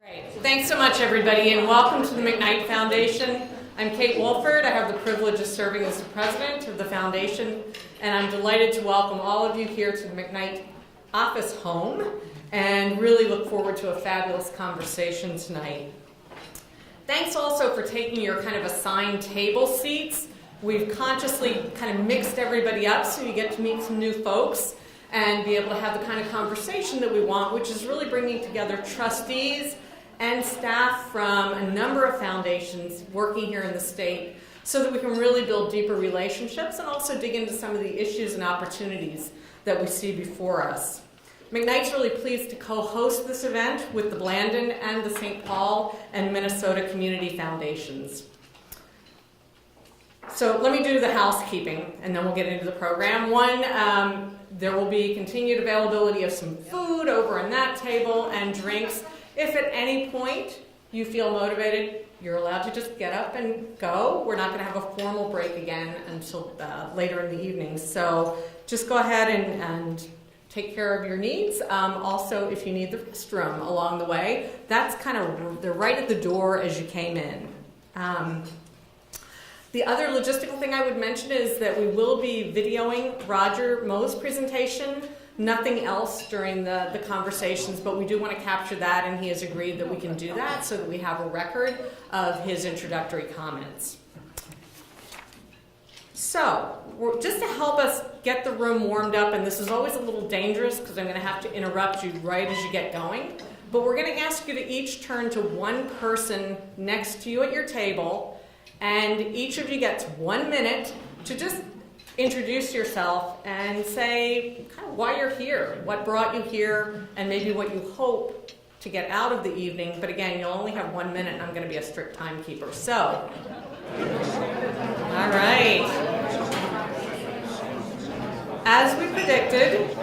Great. Thanks so much, everybody, and welcome to the McKnight Foundation. I'm Kate Wolford. I have the privilege of serving as the president of the foundation, and I'm delighted to welcome all of you here to the McKnight office home, and really look forward to a fabulous conversation tonight. Thanks also for taking your kind of assigned table seats. We've consciously kind of mixed everybody up so you get to meet some new folks and be able to have the kind of conversation that we want, which is really bringing together trustees and staff from a number of foundations working here in the state so that we can really build deeper relationships and also dig into some of the issues and opportunities that we see before us. McKnight's really pleased to co-host this event with the Blandin and the St. Paul and Minnesota Community Foundations. So let me do the housekeeping and then we'll get into the program. One, there will be continued availability of some food over on that table and drinks. If at any point you feel motivated, you're allowed to just get up and go. We're not going to have a formal break again until later in the evening. So just go ahead and take care of your needs. Also, if you need the restroom along the way, that's they're right at the door as you came in. The other logistical thing I would mention is that we will be videoing Roger Moe's presentation. Nothing else during the conversations, but we do want to capture that, and he has agreed that we can do that so that we have a record of his introductory comments. So, just to help us get the room warmed up, and this is always a little dangerous because I'm going to have to interrupt you right as you get going, but we're going to ask you to each turn to one person next to you at your table, and each of you gets 1 minute to just introduce yourself and say kind of why you're here, what brought you here, and maybe what you hope to get out of the evening. But again, you'll only have 1 minute, and I'm going to be a strict timekeeper. So, all right. As we predicted,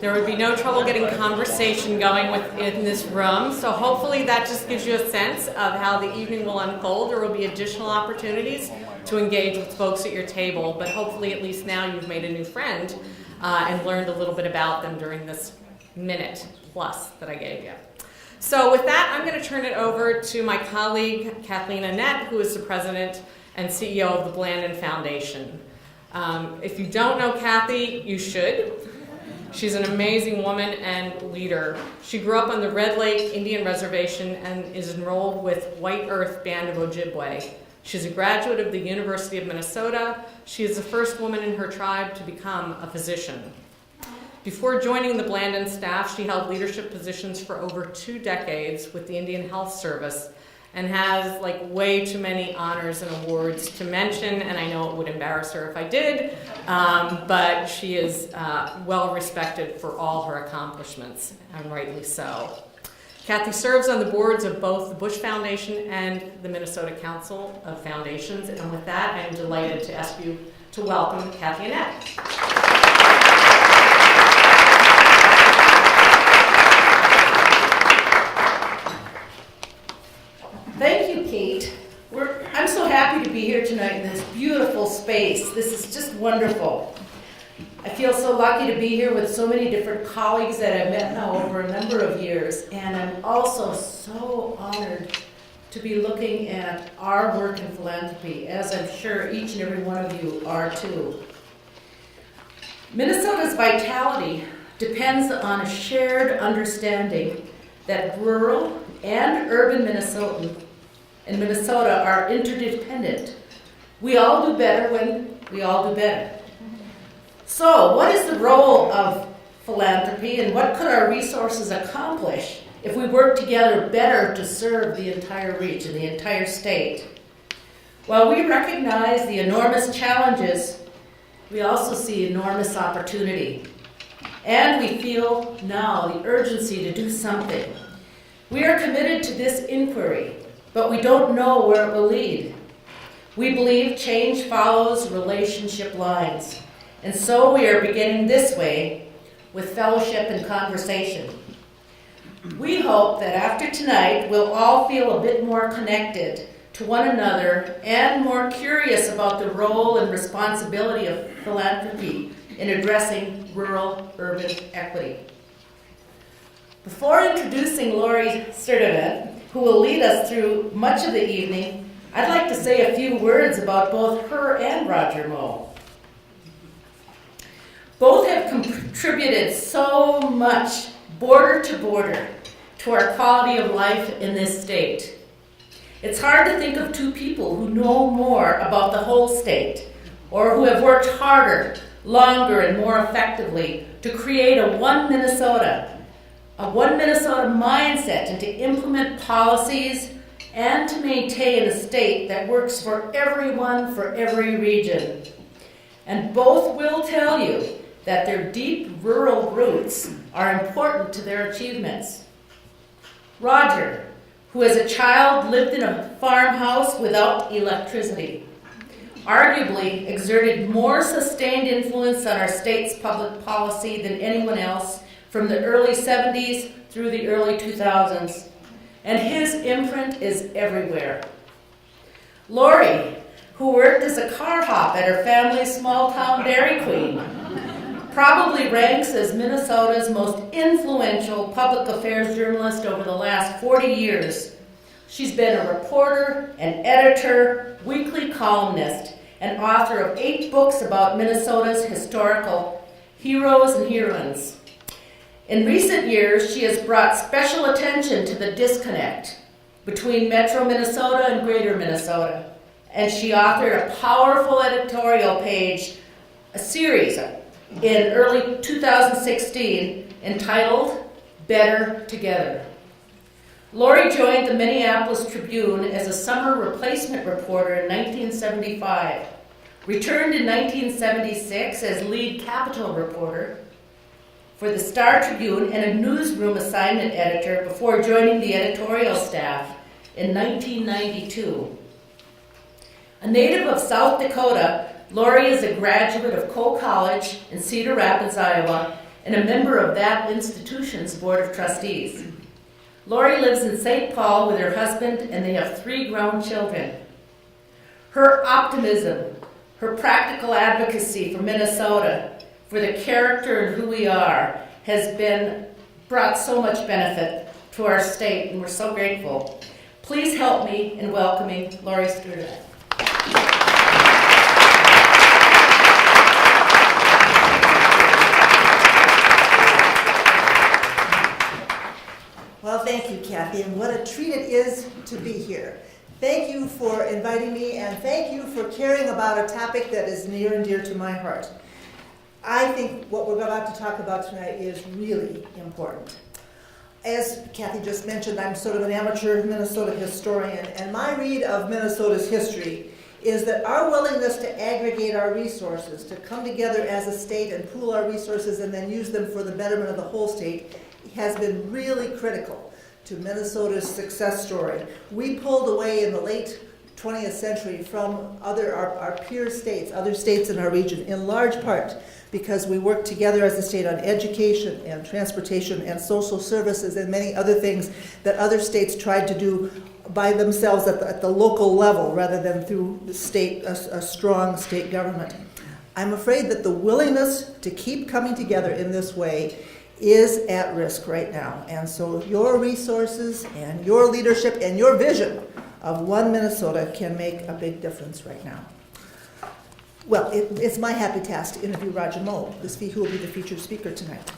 there would be no trouble getting conversation going in this room, so hopefully that just gives you a sense of how the evening will unfold. There will be additional opportunities to engage with folks at your table, but hopefully at least now you've made a new friend and learned a little bit about them during this minute plus that I gave you. So with that, I'm going to turn it over to my colleague, Kathleen Annette, who is the president and CEO of the Blandin Foundation. If you don't know Kathy, you should. She's an amazing woman and leader. She grew up on the Red Lake Indian Reservation and is enrolled with White Earth Band of Ojibwe. She's a graduate of the University of Minnesota. She is the first woman in her tribe to become a physician. Before joining the Blandin staff, she held leadership positions for over 2 decades with the Indian Health Service and has way too many honors and awards to mention, and I know it would embarrass her if I did, but she is well respected for all her accomplishments, and rightly so. Kathy serves on the boards of both the Bush Foundation and the Minnesota Council of Foundations, and with that, I'm delighted to ask you to welcome Kathy Annette. Thank you, Kate. I'm so happy to be here tonight in this beautiful space. This is just wonderful. I feel so lucky to be here with so many different colleagues that I've met now over a number of years, and I'm also so honored to be looking at our work in philanthropy, as I'm sure each and every one of you are too. Minnesota's vitality depends on a shared understanding that rural and urban Minnesota are interdependent. We all do better when we all do better. So, what is the role of philanthropy, and what could our resources accomplish if we work together better to serve the entire region, the entire state? While we recognize the enormous challenges, we also see enormous opportunity. And we feel now the urgency to do something. We are committed to this inquiry, but we don't know where it will lead. We believe change follows relationship lines. And so we are beginning this way with fellowship and conversation. We hope that after tonight, we'll all feel a bit more connected to one another and more curious about the role and responsibility of philanthropy in addressing rural-urban equity. Before introducing Lori Sturdivant, who will lead us through much of the evening, I'd like to say a few words about both her and Roger Moe. Both have contributed so much, border to border, to our quality of life in this state. It's hard to think of two people who know more about the whole state, or who have worked harder, longer, and more effectively to create a One Minnesota mindset, and to implement policies and to maintain a state that works for everyone, for every region. And both will tell you that their deep rural roots are important to their achievements. Roger, who as a child lived in a farmhouse without electricity, arguably exerted more sustained influence on our state's public policy than anyone else from the early 70s through the early 2000s, and his imprint is everywhere. Lori, who worked as a car hop at her family's small-town Dairy Queen, probably ranks as Minnesota's most influential public affairs journalist over the last 40 years. She's been a reporter, an editor, weekly columnist, and author of 8 books about Minnesota's historical heroes and heroines. In recent years, she has brought special attention to the disconnect between Metro Minnesota and Greater Minnesota, and she authored a powerful editorial page, a series in early 2016 entitled Better Together. Lori joined the Minneapolis Tribune as a summer replacement reporter in 1975, returned in 1976 as lead Capitol reporter for the Star Tribune and a newsroom assignment editor before joining the editorial staff in 1992. A native of South Dakota, Lori is a graduate of Cole College in Cedar Rapids, Iowa, and a member of that institution's Board of Trustees. Lori lives in St. Paul with her husband, and they have 3 grown children. Her optimism, her practical advocacy for Minnesota, for the character and who we are, has brought so much benefit to our state, and we're so grateful. Please help me in welcoming Lori Sturdivant. Well, thank you, Kathy, and what a treat it is to be here. Thank you for inviting me, and thank you for caring about a topic that is near and dear to my heart. I think what we're about to talk about tonight is really important. As Kathy just mentioned, I'm sort of an amateur Minnesota historian, and my read of Minnesota's history is that our willingness to aggregate our resources, to come together as a state and pool our resources and then use them for the betterment of the whole state, has been really critical to Minnesota's success story. We pulled away in the late 20th century from our peer states, other states in our region, in large part because we worked together as a state on education and transportation and social services and many other things that other states tried to do by themselves at the local level rather than through the state, a strong state government. I'm afraid that the willingness to keep coming together in this way is at risk right now. And so your resources and your leadership and your vision of One Minnesota can make a big difference right now. Well, it's my happy task to interview Roger Moe, who will be the featured speaker tonight.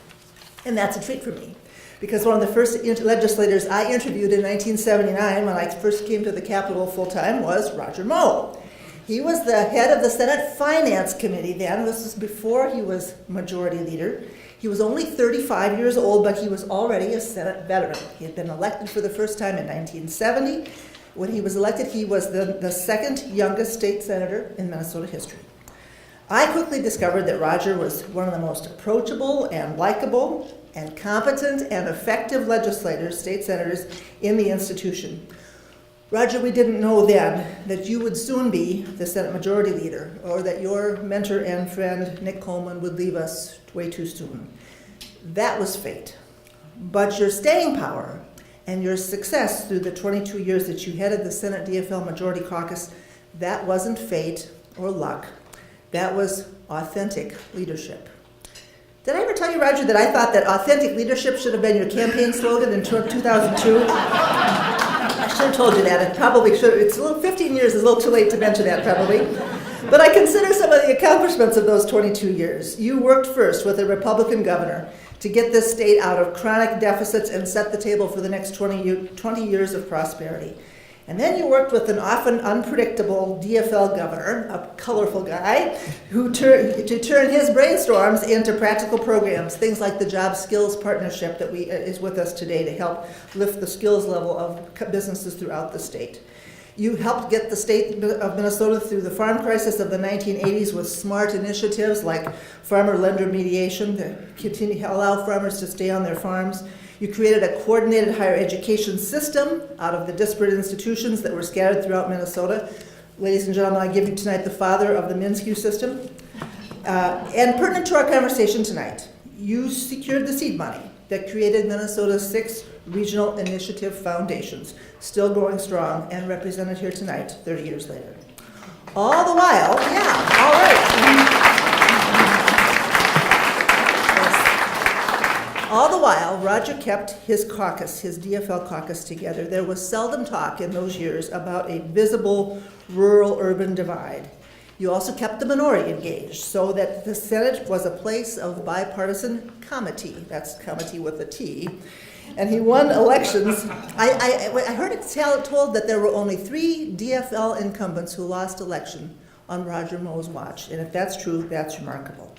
And that's a treat for me, because one of the first legislators I interviewed in 1979 when I first came to the Capitol full-time was Roger Moe. He was the head of the Senate Finance Committee then. This was before he was majority leader. He was only 35 years old, but he was already a Senate veteran. He had been elected for the first time in 1970. When he was elected, he was the second youngest state senator in Minnesota history. I quickly discovered that Roger was one of the most approachable and likable and competent and effective legislators, state senators, in the institution. Roger, we didn't know then that you would soon be the Senate Majority Leader, or that your mentor and friend, Nick Coleman, would leave us way too soon. That was fate. But your staying power and your success through the 22 years that you headed the Senate DFL Majority Caucus, that wasn't fate or luck. That was authentic leadership. Did I ever tell you, Roger, that I thought that authentic leadership should have been your campaign slogan in 2002? I should have told you that. It probably should. It's 15 years is a little too late to mention that, probably. But I consider some of the accomplishments of those 22 years. You worked first with a Republican governor to get this state out of chronic deficits and set the table for the next 20 years of prosperity. And then you worked with an often unpredictable DFL governor, a colorful guy, to turn his brainstorms into practical programs, things like the Job Skills Partnership that is with us today to help lift the skills level of businesses throughout the state. You helped get the state of Minnesota through the farm crisis of the 1980s with smart initiatives like farmer-lender mediation that continue to allow farmers to stay on their farms. You created a coordinated higher education system out of the disparate institutions that were scattered throughout Minnesota. Ladies and gentlemen, I give you tonight the father of the MnSCU system. And pertinent to our conversation tonight, you secured the seed money that created Minnesota's 6 regional initiative foundations, still growing strong and represented here tonight, 30 years later. All the while, all right. All the while, Roger kept his caucus, his DFL caucus, together. There was seldom talk in those years about a visible rural-urban divide. You also kept the minority engaged so that the Senate was a place of bipartisan comity. That's comity with a T. And he won elections. I heard it told that there were only 3 DFL incumbents who lost election on Roger Moe's watch. And if that's true, that's remarkable.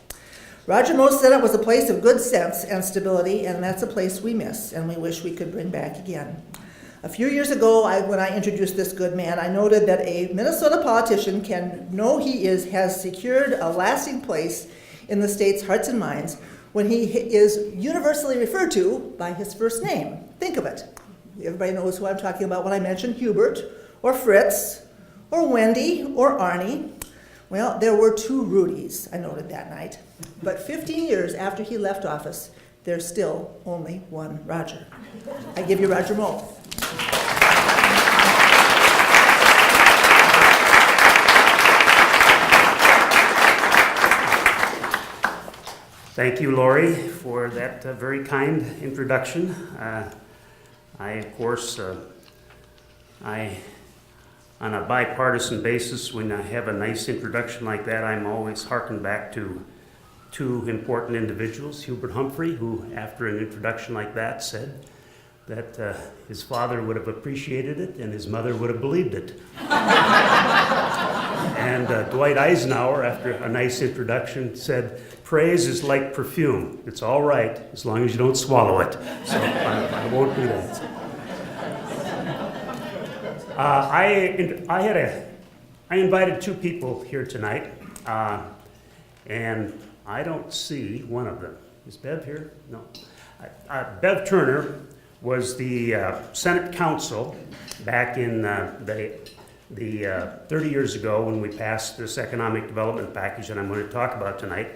Roger Moe's Senate was a place of good sense and stability, and that's a place we miss and we wish we could bring back again. A few years ago, when I introduced this good man, I noted that a Minnesota politician can know he has secured a lasting place in the state's hearts and minds when he is universally referred to by his first name. Think of it. Everybody knows who I'm talking about when I mention Hubert, or Fritz, or Wendy, or Arnie. Well, there were 2 Rudys, I noted that night. But 15 years after he left office, there's still only one Roger. I give you Roger Moe. Thank you, Lori, for that very kind introduction. Of course, on a bipartisan basis, when I have a nice introduction like that, I'm always harken back to 2 important individuals. Hubert Humphrey, who after an introduction like that said that his father would have appreciated it and his mother would have believed it. And Dwight Eisenhower, after a nice introduction, said, "Praise is like perfume. It's all right as long as you don't swallow it." So I won't do that. I invited 2 people here tonight, and I don't see one of them. Is Bev here? No. Bev Turner was the Senate counsel back in the 30 years ago when we passed this economic development package that I'm going to talk about tonight.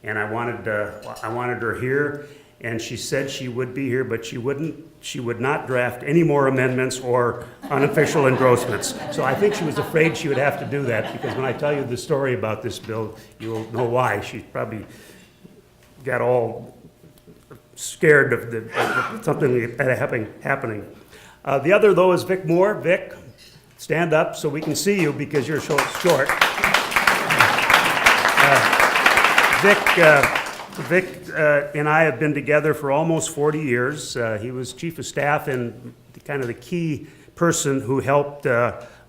And I wanted her here, and she said she would be here, but she would not draft any more amendments or unofficial endorsements. So I think she was afraid she would have to do that, because when I tell you the story about this bill, you'll know why. She probably got all scared of something happening. The other, though, is Vic Moore. Vic, stand up so we can see you because you're so short. Vic and I have been together for almost 40 years. He was chief of staff and kind of the key person who helped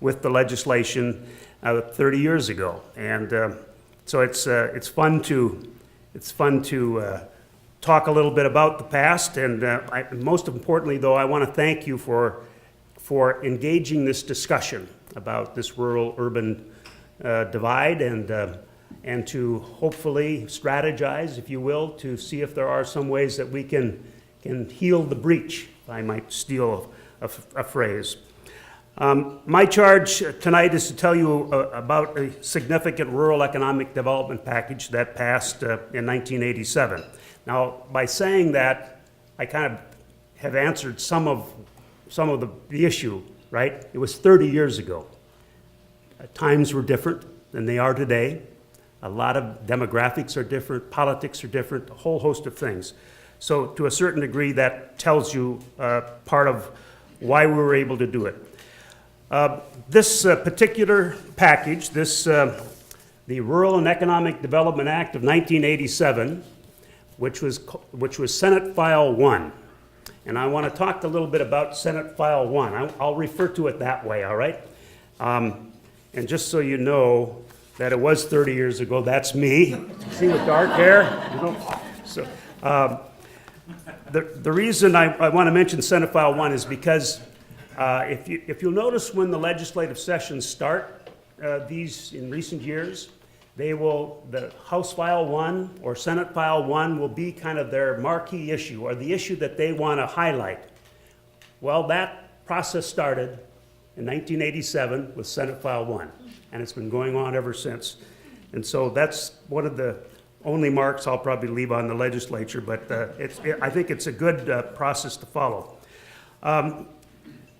with the legislation 30 years ago. And so it's fun to talk a little bit about the past. And most importantly, though, I want to thank you for engaging this discussion about this rural-urban divide and to hopefully strategize, if you will, to see if there are some ways that we can heal the breach, if I might steal a phrase. My charge tonight is to tell you about a significant rural economic development package that passed in 1987. Now, by saying that, I kind of have answered some of the issue, right? It was 30 years ago. Times were different than they are today. A lot of demographics are different, politics are different, a whole host of things. So to a certain degree, that tells you part of why we were able to do it. This particular package, the Rural and Economic Development Act of 1987, which was Senate File 1. And I want to talk a little bit about Senate File 1. I'll refer to it that way, all right? And just so you know that it was 30 years ago, that's me. See, with dark hair? You know? So, the reason I want to mention Senate File 1 is because if you'll notice when the legislative sessions start, these in recent years, the House File 1 or Senate File 1 will be kind of their marquee issue or the issue that they want to highlight. Well, that process started in 1987 with Senate File 1, and it's been going on ever since. And so that's one of the only marks I'll probably leave on the legislature, but I think it's a good process to follow.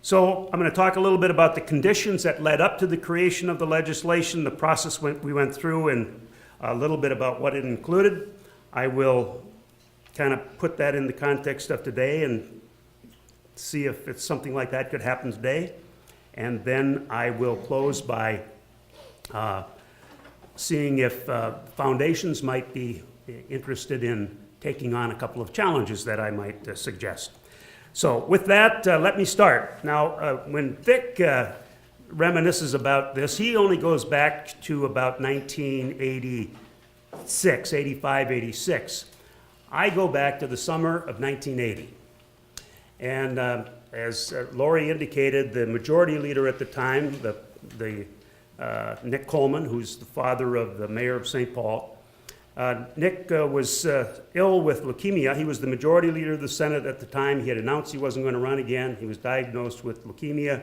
So I'm going to talk a little bit about the conditions that led up to the creation of the legislation, the process we went through, and a little bit about what it included. I will kind of put that in the context of today and see if it's something like that could happen today. And then I will close by seeing if foundations might be interested in taking on a couple of challenges that I might suggest. So with that, let me start. Now, when Vic reminisces about this, he only goes back to about 1986, 85, 86. I go back to the summer of 1980. And as Lori indicated, the majority leader at the time, Nick Coleman, who's the father of the mayor of St. Paul, Nick was ill with leukemia. He was the majority leader of the Senate at the time. He had announced he wasn't going to run again. He was diagnosed with leukemia.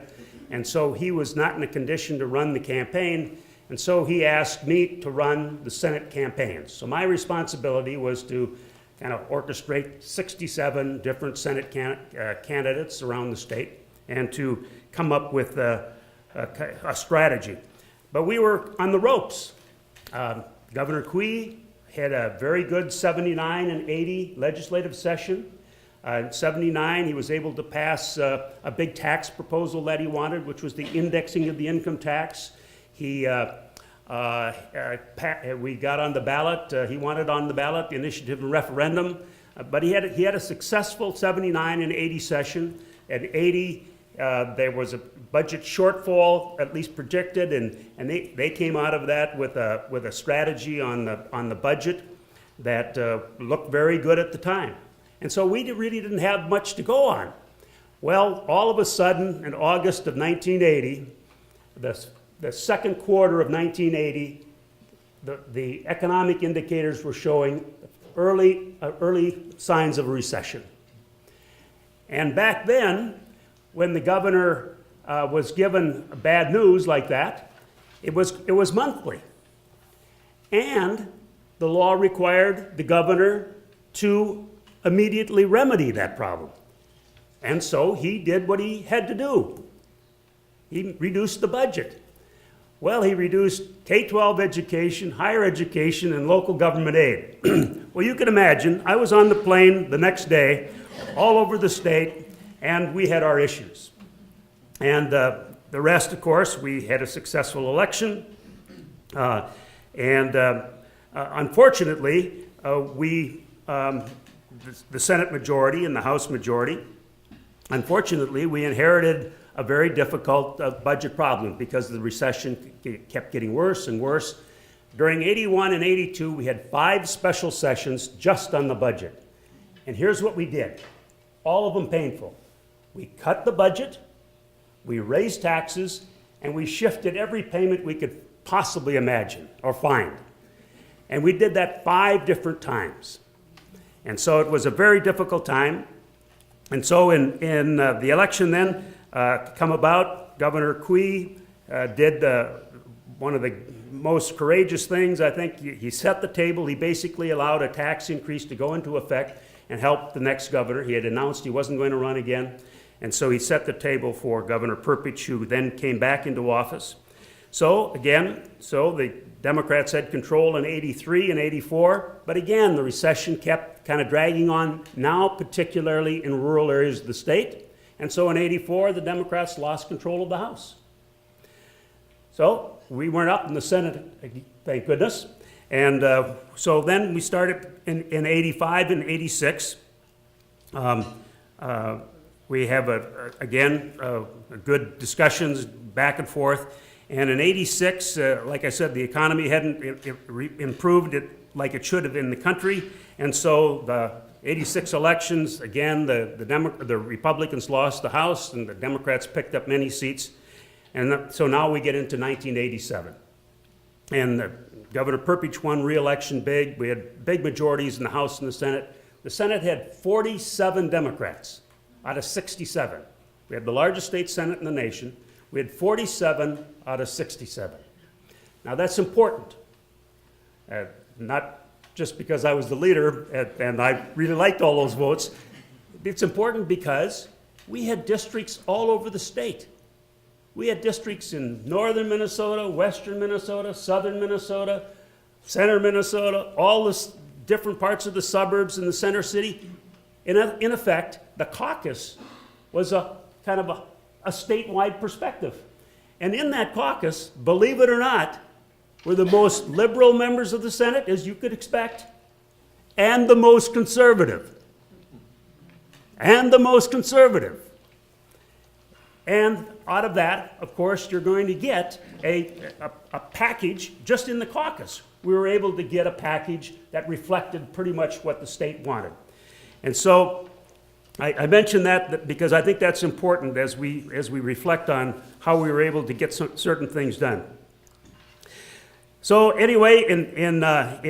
And so he was not in a condition to run the campaign. And so he asked me to run the Senate campaigns. So my responsibility was to kind of orchestrate 67 different Senate candidates around the state and to come up with a strategy. But we were on the ropes. Governor Quee had a very good 79 and 80 legislative session. In 79, he was able to pass a big tax proposal that he wanted, which was the indexing of the income tax. We got on the ballot. He wanted on the ballot the initiative and referendum. But he had a successful 79 and 80 session. At 80, there was a budget shortfall, at least predicted, and they came out of that with a strategy on the budget that looked very good at the time. And so we really didn't have much to go on. Well, all of a sudden, in August of 1980, the second quarter of 1980, the economic indicators were showing early signs of a recession. And back then, when the governor was given bad news like that, it was monthly. And the law required the governor to immediately remedy that problem. And so he did what he had to do. He reduced the budget. Well, he reduced K-12 education, higher education, and local government aid. Well, you can imagine, I was on the plane the next day, all over the state, and we had our issues. And the rest, of course, we had a successful election. Unfortunately, the Senate majority and the House majority, unfortunately, we inherited a very difficult budget problem because the recession kept getting worse and worse. During 81 and 82, we had 5 special sessions just on the budget. And here's what we did, all of them painful. We cut the budget, we raised taxes, and we shifted every payment we could possibly imagine or find. And we did that 5 different times. And so it was a very difficult time. And so in the election then come about, Governor Quee did one of the most courageous things, I think. He set the table. He basically allowed a tax increase to go into effect and helped the next governor. He had announced he wasn't going to run again. And so he set the table for Governor Perpich, who then came back into office. So again, the Democrats had control in 83 and 84, but again, the recession kept kind of dragging on, now particularly in rural areas of the state. And so in 84, the Democrats lost control of the House. So we weren't up in the Senate, thank goodness. And so then we started in 85 and 86. We have, again, good discussions back and forth. And in 86, like I said, the economy hadn't improved like it should have in the country. And so the 86 elections, again, the Republicans lost the House and the Democrats picked up many seats. And so now we get into 1987. And Governor Perpich won re-election big. We had big majorities in the House and the Senate. The Senate had 47 Democrats out of 67. We had the largest state Senate in the nation. We had 47 out of 67. Now that's important. Not just because I was the leader and I really liked all those votes. It's important because we had districts all over the state. We had districts in northern Minnesota, western Minnesota, southern Minnesota, center Minnesota, all the different parts of the suburbs and the center city. In effect, the caucus was a kind of a statewide perspective. And in that caucus, believe it or not, were the most liberal members of the Senate, as you could expect, and the most conservative. And the most conservative. And out of that, of course, you're going to get a package just in the caucus. We were able to get a package that reflected pretty much what the state wanted. And so I mention that because I think that's important as we reflect on how we were able to get certain things done. So anyway, in that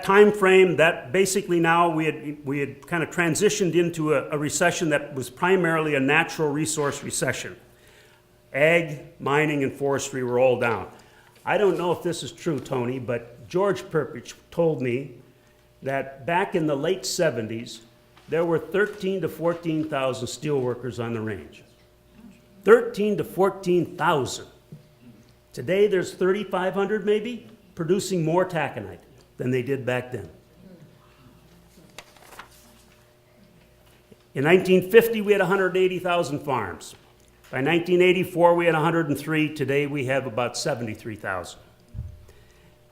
time frame, that basically now we had kind of transitioned into a recession that was primarily a natural resource recession. Ag, mining, and forestry were all down. I don't know if this is true, Tony, but George Perpich told me that back in the late 70s, there were 13,000 to 14,000 steelworkers on the range. 13,000 to 14,000. Today there's 3,500 maybe, producing more taconite than they did back then. In 1950, we had 180,000 farms. By 1984, we had 103. Today, we have about 73,000.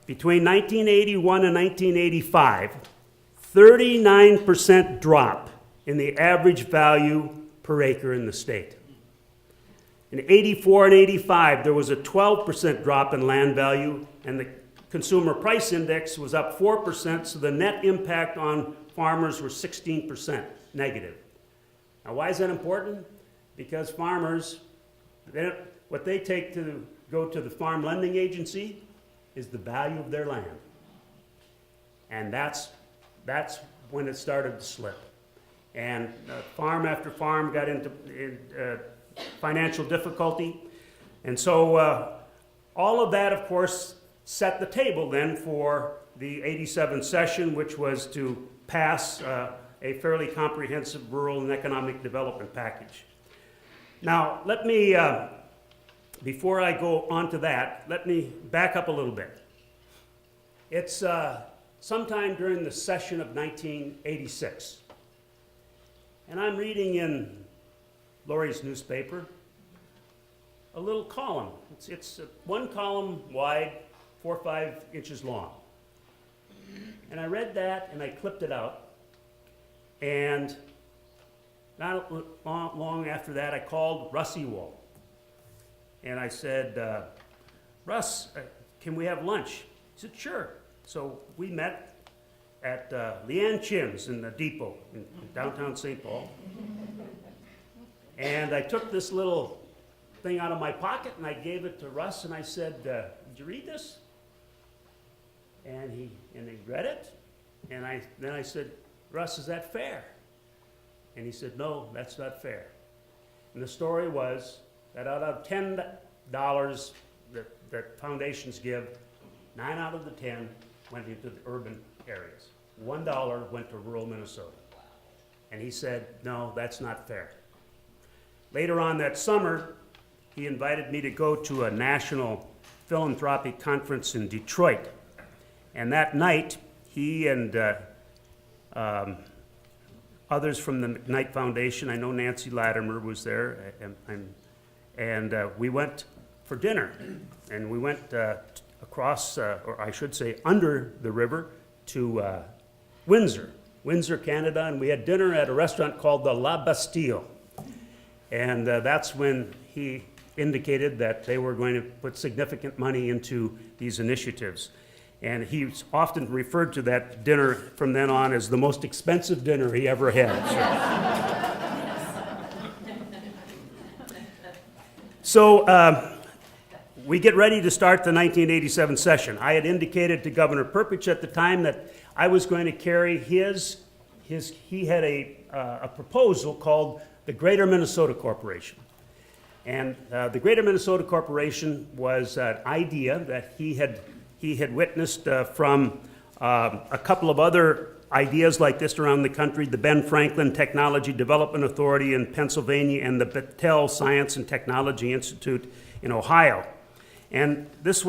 Between 1981 and 1985, 39% drop in the average value per acre in the state. In 84 and 85, there was a 12% drop in land value, and the consumer price index was up 4%, so the net impact on farmers was 16% negative. Now, why is that important? Because farmers, what they take to go to the farm lending agency is the value of their land. And that's when it started to slip. And farm after farm got into financial difficulty. And so all of that, of course, set the table then for the 87 session, which was to pass a fairly comprehensive rural and economic development package. Now, let me, before I go on to that, let me back up a little bit. It's sometime during the session of 1986, and I'm reading in Laurie's newspaper a little column. It's one column wide, 4 or 5 inches long. And I read that and I clipped it out. And not long after that, I called Russ Ewald. And I said, Russ, can we have lunch? He said, sure. So we met at Leanne Chim's in the depot in downtown St. Paul. And I took this little thing out of my pocket and I gave it to Russ and I said, did you read this? And he read it. And then I said, Russ, is that fair? And he said, no, that's not fair. And the story was that out of $10 that foundations give, 9 out of the 10 went into the urban areas. $1 went to rural Minnesota. And he said, no, that's not fair. Later on that summer, he invited me to go to a national philanthropic conference in Detroit. And that night, he and others from the McKnight Foundation, I know Nancy Latimer was there, and we went for dinner. And we went across, or I should say, under the river to Windsor, Canada, and we had dinner at a restaurant called the La Bastille. And that's when he indicated that they were going to put significant money into these initiatives. And he's often referred to that dinner from then on as the most expensive dinner he ever had. So we get ready to start the 1987 session. I had indicated to Governor Perpich at the time that I was going to carry he had a proposal called the Greater Minnesota Corporation. And the Greater Minnesota Corporation was an idea that he had witnessed from a couple of other ideas like this around the country, the Ben Franklin Technology Development Authority in Pennsylvania and the Battelle Science and Technology Institute in Ohio. And this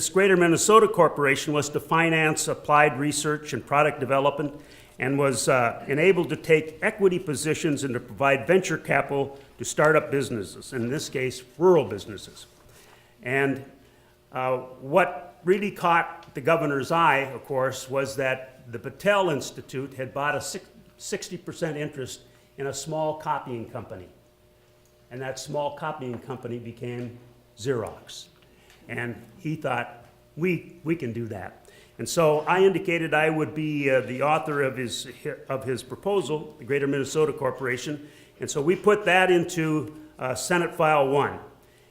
Greater Minnesota Corporation was to finance applied research and product development and was enabled to take equity positions and to provide venture capital to start up businesses, in this case, rural businesses. And what really caught the governor's eye, of course, was that the Battelle Institute had bought a 60% interest in a small copying company. And that small copying company became Xerox. And he thought, we can do that. And so I indicated I would be the author of his proposal, the Greater Minnesota Corporation. And so we put that into Senate File 1.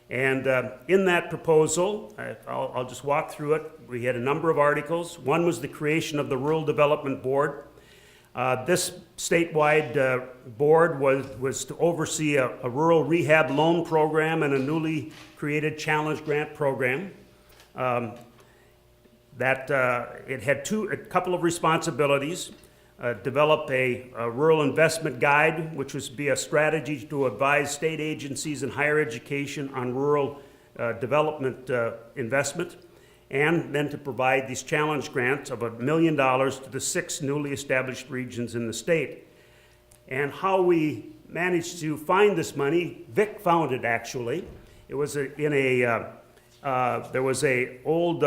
And in that proposal, I'll just walk through it. We had a number of articles. One was the creation of the Rural Development Board. This statewide board was to oversee a rural rehab loan program and a newly created challenge grant program. It had a couple of responsibilities. Develop a rural investment guide, which was to be a strategy to advise state agencies and higher education on rural development investment, and then to provide these challenge grants of $1 million to the 6 newly established regions in the state. And how we managed to find this money, Vic found it actually. It was there was a old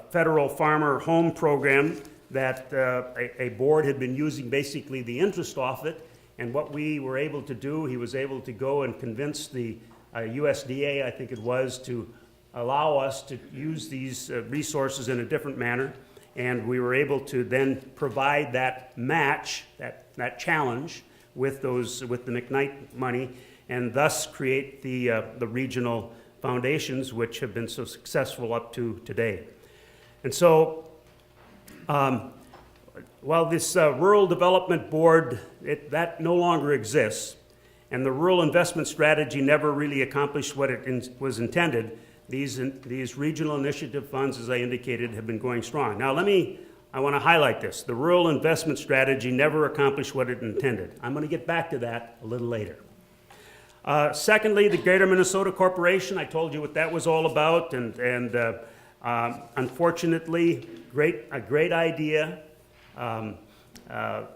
federal farmer home program that a board had been using basically the interest off it, and what we were able to do, he was able to go and convince the USDA, I think it was, to allow us to use these resources in a different manner, and we were able to then provide that match, that challenge with the McKnight money, and thus create the regional foundations which have been so successful up to today. And so while this Rural Development Board, that no longer exists, and the rural investment strategy never really accomplished what it was intended, these regional initiative funds, as I indicated, have been going strong. Now I want to highlight this. The rural investment strategy never accomplished what it intended. I'm going to get back to that a little later. Secondly, the Greater Minnesota Corporation, I told you what that was all about, and unfortunately, a great idea.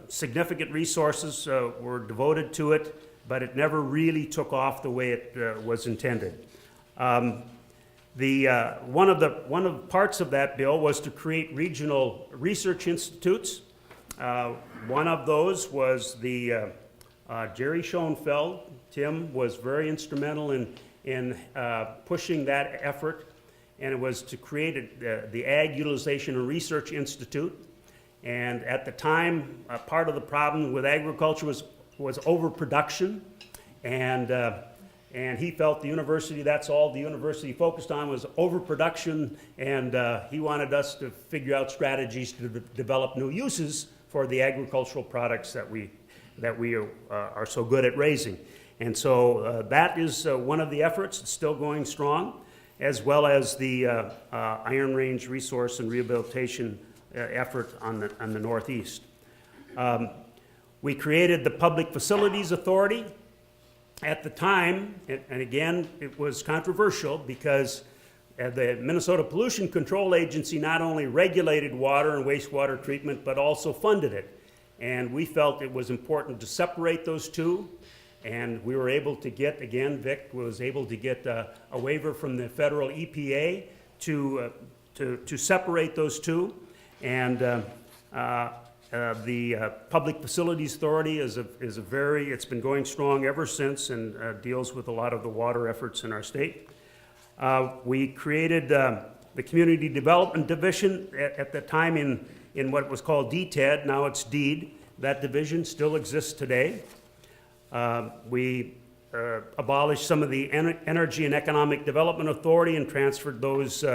Significant resources were devoted to it, but it never really took off the way it was intended. One of the parts of that bill was to create regional research institutes. One of those was the Jerry Schoenfeld. Tim was very instrumental in pushing that effort, and it was to create the Ag Utilization and Research Institute. And at the time, part of the problem with agriculture was overproduction, and he felt the university, that's all the university focused on was overproduction, and he wanted us to figure out strategies to develop new uses for the agricultural products that we are so good at raising. And so that is one of the efforts. It's still going strong, as well as the Iron Range Resource and Rehabilitation effort on the Northeast. We created the Public Facilities Authority, At the time, and again, it was controversial because the Minnesota Pollution Control Agency not only regulated water and wastewater treatment, but also funded it. And we felt it was important to separate those two. And we were able to get, again, Vic was able to get a waiver from the federal EPA to separate those two. And the Public Facilities Authority it's been going strong ever since and deals with a lot of the water efforts in our state. We created the Community Development Division at the time in what was called DTED, now it's DEED. That division still exists today. We abolished some of the Energy and Economic Development Authority and transferred those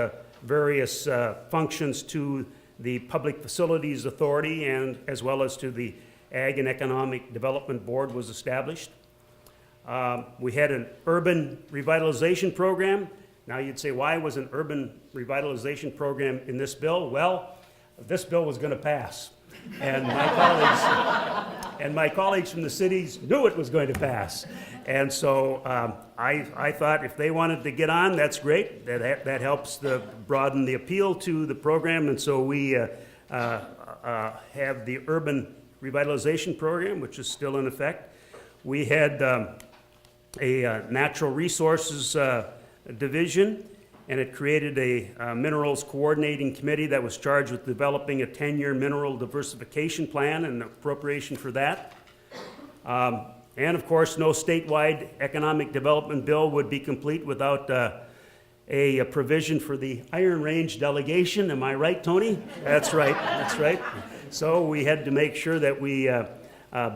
various functions to the Public Facilities Authority, and as well as to the Ag and Economic Development Board was established. We had an urban revitalization program. Now you'd say, why was an urban revitalization program in this bill? Well, this bill was going to pass. And my colleagues from the cities knew it was going to pass. And so I thought if they wanted to get on, that's great. That helps broaden the appeal to the program. And so we have the urban revitalization program, which is still in effect. We had a natural resources division, and it created a minerals coordinating committee that was charged with developing a 10-year mineral diversification plan and appropriation for that. And of course, no statewide economic development bill would be complete without a provision for the Iron Range delegation. Am I right, Tony? That's right, that's right. So we had to make sure that we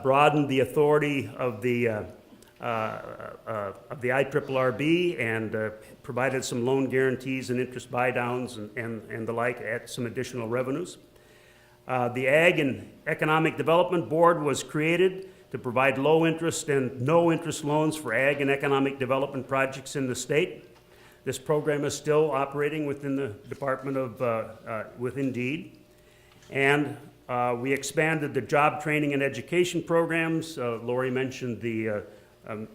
broadened the authority of the IRRB and provided some loan guarantees and interest buy-downs and the like, add some additional revenues. The Ag and Economic Development Board was created to provide low interest and no interest loans for ag and economic development projects in the state. This program is still operating within the Department of, within DEED. And we expanded the job training and education programs. Lori mentioned the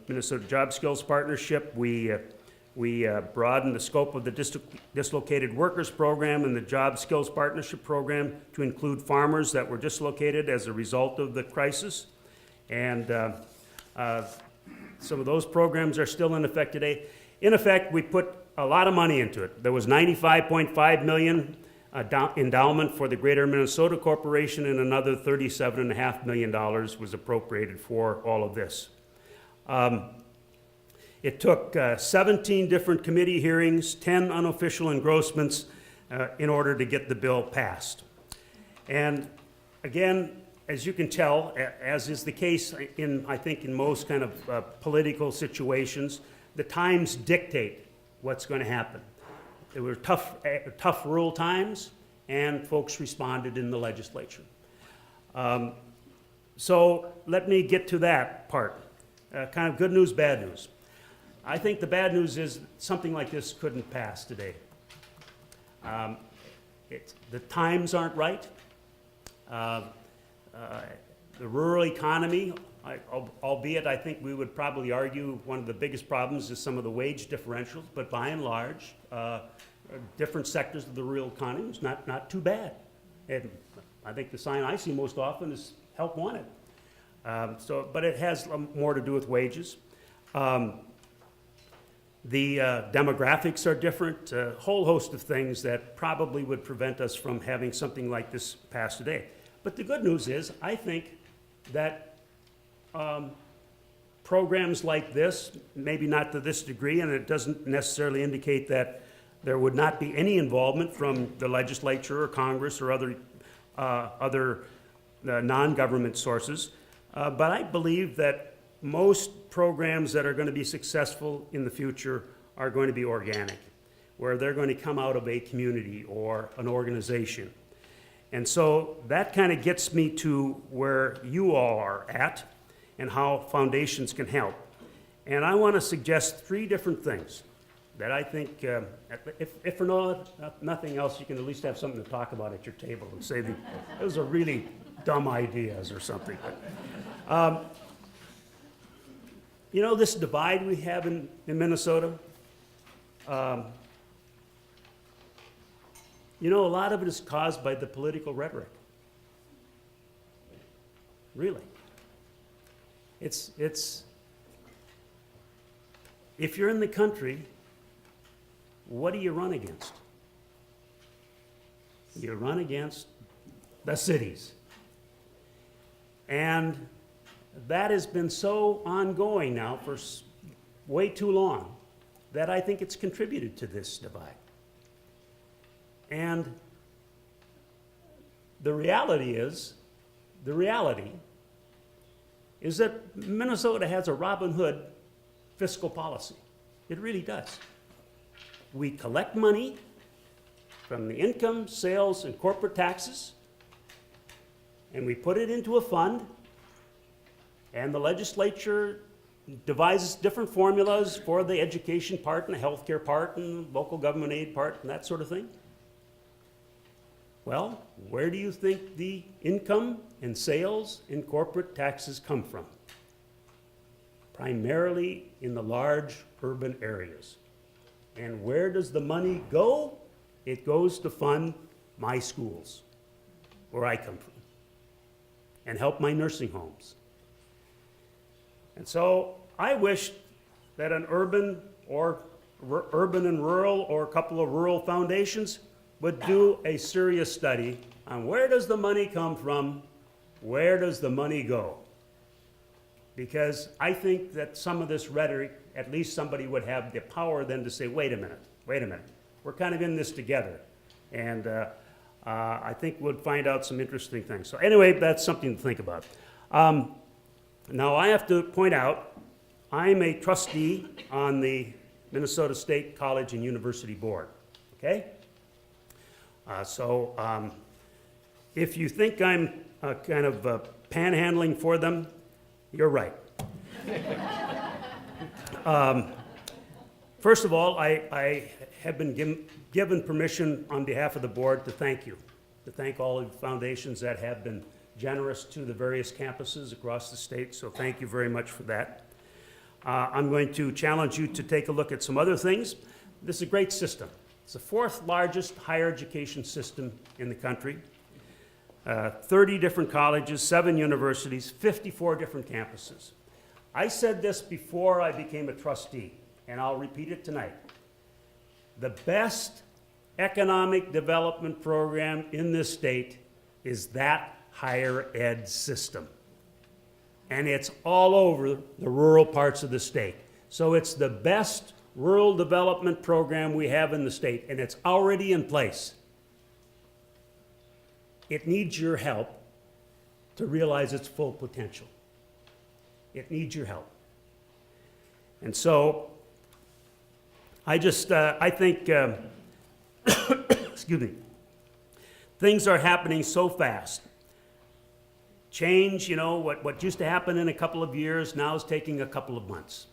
Minnesota Job Skills Partnership. We broadened the scope of the Dislocated Workers Program and the Job Skills Partnership Program to include farmers that were dislocated as a result of the crisis. And some of those programs are still in effect today. In effect, we put a lot of money into it. There was $95.5 million endowment for the Greater Minnesota Corporation, and another $37.5 million was appropriated for all of this. It took 17 different committee hearings, 10 unofficial engrossments in order to get the bill passed. And again, as you can tell, as is the case I think in most kind of political situations, the times dictate what's going to happen. There were tough rural times, and folks responded in the legislature. So let me get to that part. Kind of good news, bad news. I think the bad news is something like this couldn't pass today. The times aren't right. The rural economy, albeit I think we would probably argue one of the biggest problems is some of the wage differentials, but by and large, different sectors of the rural economy is not too bad. And I think the sign I see most often is help wanted. But it has more to do with wages. The demographics are different, a whole host of things that probably would prevent us from having something like this passed today. But the good news is, I think that programs like this, maybe not to this degree, and it doesn't necessarily indicate that there would not be any involvement from the legislature or Congress or other non-government sources, but I believe that most programs that are going to be successful in the future are going to be organic, where they're going to come out of a community or an organization. And so that kind of gets me to where you all are at and how foundations can help. And I want to suggest 3 different things that I think, if for nothing else, you can at least have something to talk about at your table and say, those are really dumb ideas or something. You know, this divide we have in Minnesota, you know, a lot of it is caused by the political rhetoric. Really. It's, if you're in the country, what do you run against? You run against the cities. And that has been so ongoing now for way too long that I think it's contributed to this divide. And the reality is that Minnesota has a Robin Hood fiscal policy. It really does. We collect money from the income, sales, and corporate taxes, and we put it into a fund, and the legislature devises different formulas for the education part and the healthcare part and local government aid part and that sort of thing. Well, where do you think the income and sales and corporate taxes come from? Primarily in the large urban areas. And where does the money go? It goes to fund my schools, where I come from, and help my nursing homes. And so I wish that an urban and rural or a couple of rural foundations would do a serious study on where does the money come from, where does the money go? Because I think that some of this rhetoric, at least somebody would have the power then to say, wait a minute, we're kind of in this together. And I think we'll find out some interesting things. So anyway, that's something to think about. Now I have to point out, I'm a trustee on the Minnesota State College and University Board, okay? So if you think I'm kind of panhandling for them, you're right. First of all, I have been given permission on behalf of the board to thank you, to thank all of the foundations that have been generous to the various campuses across the state, so thank you very much for that. I'm going to challenge you to take a look at some other things. This is a great system. It's the fourth largest higher education system in the country. 30 different colleges, 7 universities, 54 different campuses. I said this before I became a trustee, and I'll repeat it tonight. The best economic development program in this state is that higher ed system. And it's all over the rural parts of the state. So it's the best rural development program we have in the state, and it's already in place. It needs your help to realize its full potential. It needs your help. And so I think, excuse me, things are happening so fast. Change, you know, what used to happen in a couple of years now is taking a couple of months.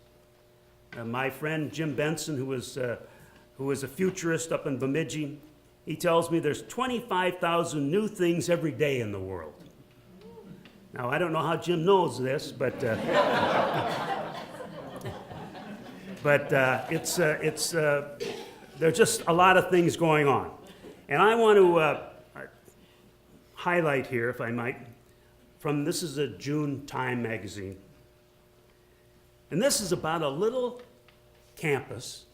My friend Jim Benson, who was a futurist up in Bemidji, he tells me there's 25,000 new things every day in the world. Now, I don't know how Jim knows this, but there's just a lot of things going on. And I want to highlight here, if I might, this is a June Time magazine. And this is about a little campus.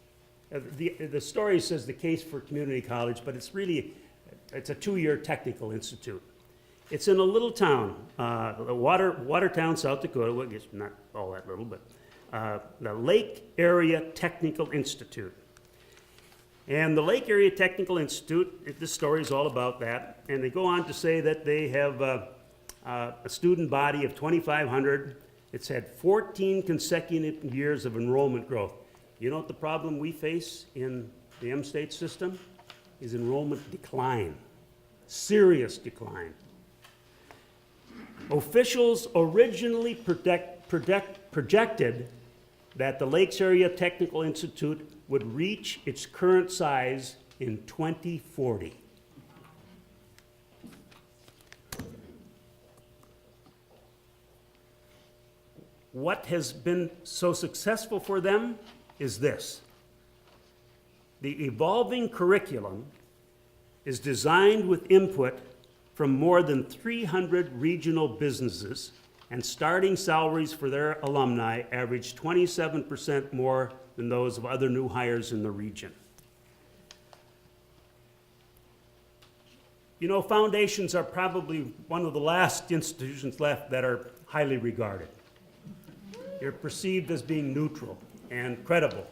The story says the case for community college, but it's a 2-year technical institute. It's in a little town, Watertown, South Dakota. Well, it's not all that little, but the Lake Area Technical Institute. And the Lake Area Technical Institute, this story is all about that. And they go on to say that they have a student body of 2,500. It's had 14 consecutive years of enrollment growth. You know what the problem we face in the M-State system is? Enrollment decline, serious decline. Officials originally projected that the Lakes Area Technical Institute would reach its current size in 2040. what has been so successful for them is this. The evolving curriculum is designed with input from more than 300 regional businesses, and starting salaries for their alumni average 27% more than those of other new hires in the region. You know, foundations are probably one of the last institutions left that are highly regarded. You're perceived as being neutral and credible.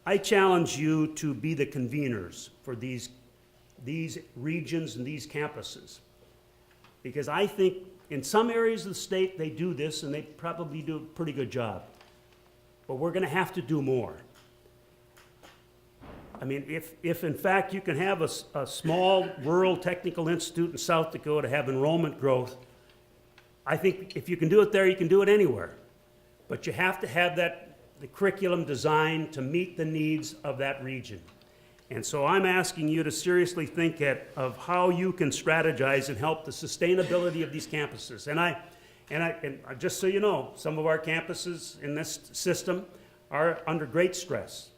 I challenge you to be the conveners for these regions and these campuses, because I think in some areas of the state they do this and they probably do a pretty good job, but we're going to have to do more. I mean, if in fact you can have a small rural technical institute in South Dakota have enrollment growth, I think if you can do it there, you can do it anywhere. But you have to have the curriculum designed to meet the needs of that region. And so I'm asking you to seriously think of how you can strategize and help the sustainability of these campuses. And just so you know, some of our campuses in this system are under great stress.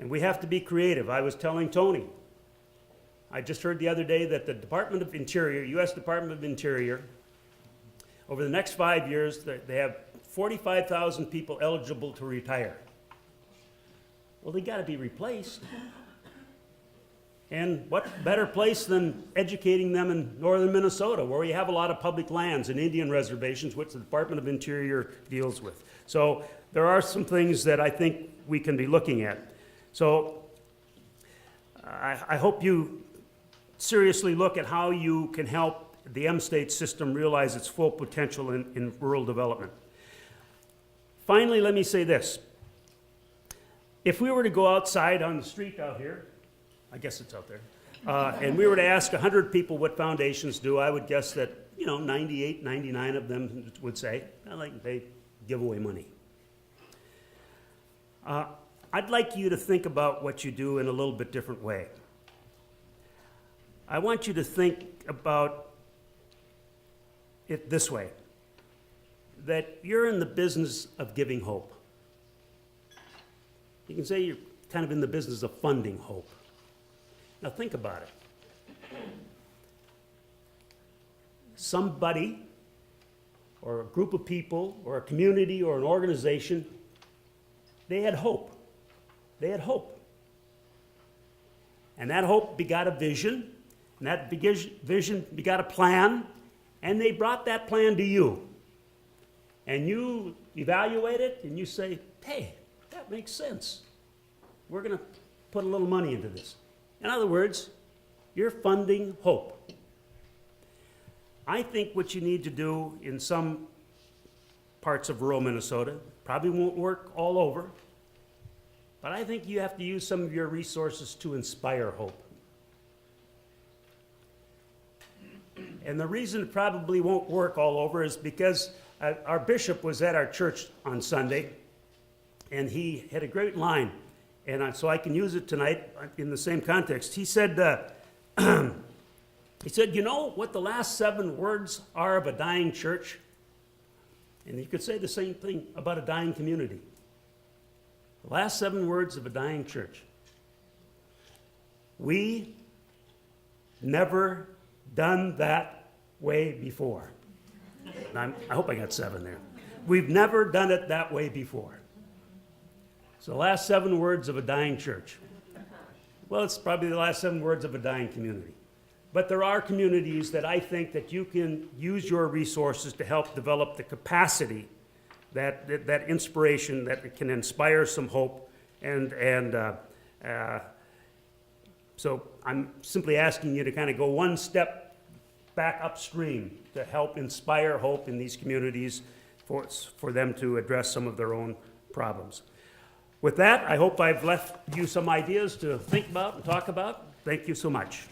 And we have to be creative. I was telling Tony, I just heard the other day that the Department of Interior, U.S. Department of Interior, over the next 5 years, they have 45,000 people eligible to retire. Well, they got to be replaced. And what better place than educating them in northern Minnesota, where we have a lot of public lands and Indian reservations, which the Department of Interior deals with. So there are some things that I think we can be looking at. So I hope you seriously look at how you can help the M-State system realize its full potential in rural development. Finally, let me say this. If we were to go outside on the street out here, I guess it's out there, and we were to ask 100 people what foundations do, I would guess that, 98, 99 of them would say, they give away money. I'd like you to think about what you do in a little bit different way. I want you to think about it this way, that you're in the business of giving hope. You can say you're kind of in the business of funding hope. Now think about it. Somebody, or a group of people, or a community, or an organization, they had hope. They had hope. And that hope begot a vision, and that vision begot a plan, and they brought that plan to you. And you evaluate it, and you say, hey, that makes sense. We're going to put a little money into this. In other words, you're funding hope. I think what you need to do in some parts of rural Minnesota, probably won't work all over, but I think you have to use some of your resources to inspire hope. And the reason it probably won't work all over is because our bishop was at our church on Sunday, and he had a great line, and so I can use it tonight in the same context. He said, you know what the last 7 words are of a dying church? And you could say the same thing about a dying community. The last 7 words of a dying church. We never done that way before. I hope I got 7 there. We've never done it that way before. So the last 7 words of a dying church. Well, it's probably the last 7 words of a dying community. But there are communities that I think that you can use your resources to help develop the capacity, that inspiration that can inspire some hope. So I'm simply asking you to kind of go one step back upstream to help inspire hope in these communities for them to address some of their own problems. With that, I hope I've left you some ideas to think about and talk about. Thank you so much.